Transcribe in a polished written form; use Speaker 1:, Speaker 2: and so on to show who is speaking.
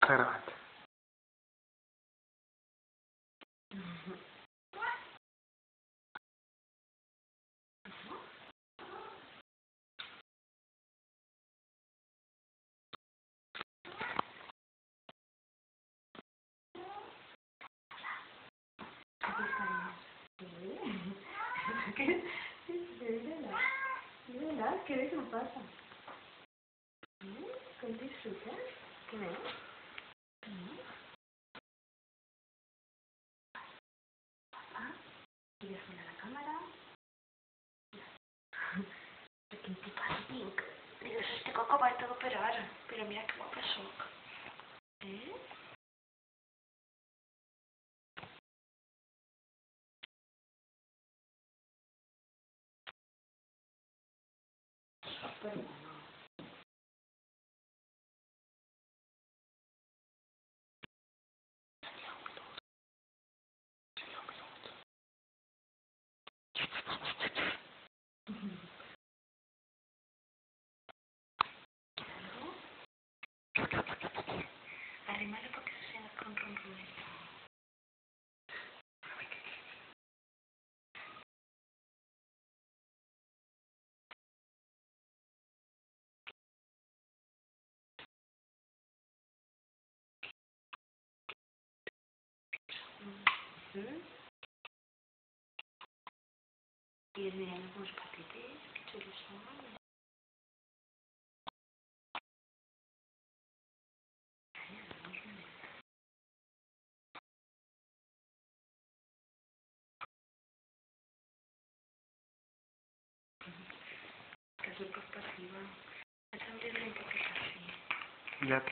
Speaker 1: Claramente.
Speaker 2: ¿Qué ves? ¿Qué pasa? ¿Qué disfrutas? ¿Qué ves? ¿Y ves a la cámara? ¿Qué te pasa, Pink? Dios, este coco parece que operar. Pero mira qué guapo soy. ¿Eh? Perdona. Arrímale porque se siente con ronroneo. Y mirando con los patites, qué chulos son. Que súper pasiva. Es abrirle un poquito así.
Speaker 1: Ya,